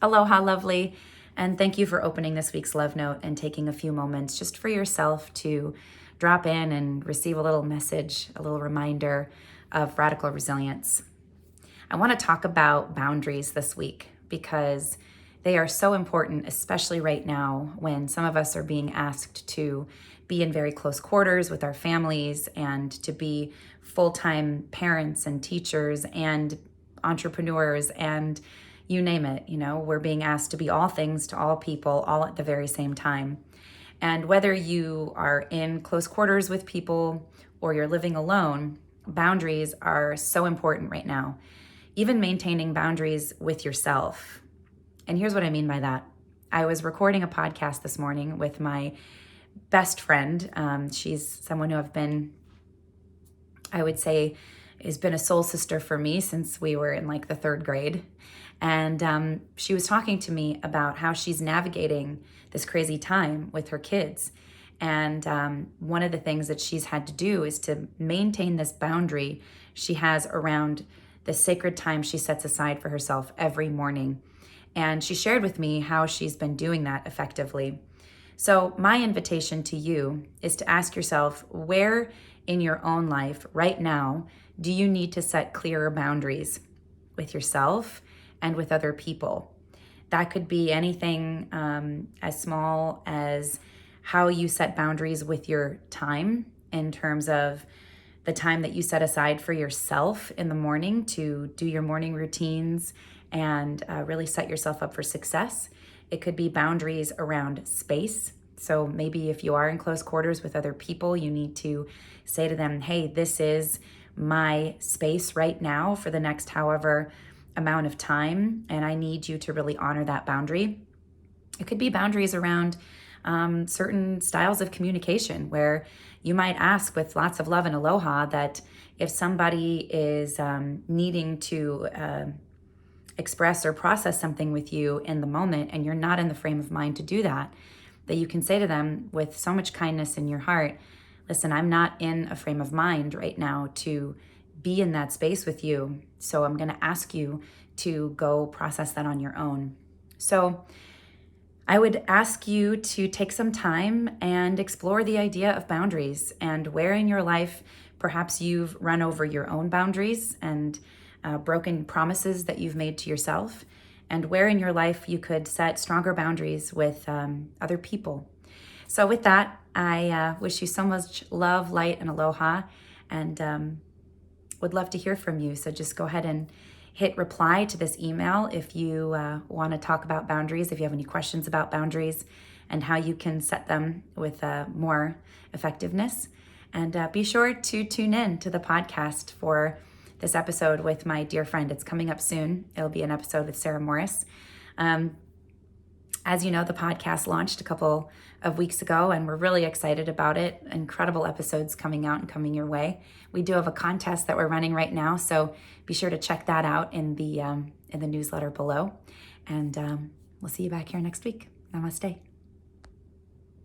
Aloha, lovely. And thank you for opening this week's love note and taking a few moments just for yourself to drop in and receive a little message, a little reminder of radical resilience. I want to talk about boundaries this week because they are so important, especially right now when some of us are being asked to be in very close quarters with our families and to be full-time parents and teachers and entrepreneurs and you name it. We're being asked to be all things to all people all at the very same time. And whether you are in close quarters with people or you're living alone, boundaries are so important right now. Even maintaining boundaries with yourself. And here's what I mean by that. I was recording a podcast this morning with my best friend. She's someone who I would say, has been a soul sister for me since we were in like the third grade. And she was talking to me about how she's navigating this crazy time with her kids. And one of the things that she's had to do is to maintain this boundary she has around the sacred time she sets aside for herself every morning. And she shared with me how she's been doing that effectively. So my invitation to you is to ask yourself, where in your own life right now do you need to set clearer boundaries with yourself and with other people? That could be anything as small as how you set boundaries with your time in terms of the time that you set aside for yourself in the morning to do your morning routines and really set yourself up for success. It could be boundaries around space. So maybe if you are in close quarters with other people, you need to say to them, hey, this is my space right now for the next however amount of time, and I need you to really honor that boundary. It could be boundaries around certain styles of communication where you might ask with lots of love and aloha that if somebody is needing to express or process something with you in the moment and you're not in the frame of mind to do that, that you can say to them with so much kindness in your heart, listen, I'm not in a frame of mind right now to be in that space with you. So I'm going to ask you to go process that on your own. So I would ask you to take some time and explore the idea of boundaries and where in your life perhaps you've run over your own boundaries and broken promises that you've made to yourself, and where in your life you could set stronger boundaries with other people. So with that, I wish you so much love, light, and aloha, and would love to hear from you. So just go ahead and hit reply to this email if you want to talk about boundaries, if you have any questions about boundaries and how you can set them with more effectiveness. And be sure to tune in to the podcast for this episode with my dear friend. It's coming up soon. It'll be an episode with Sarah Morris. As you know, the podcast launched a couple of weeks ago, and we're really excited about it. Incredible episodes coming out and coming your way. We do have a contest that we're running right now, so be sure to check that out in the newsletter below. And we'll see you back here next week. Namaste.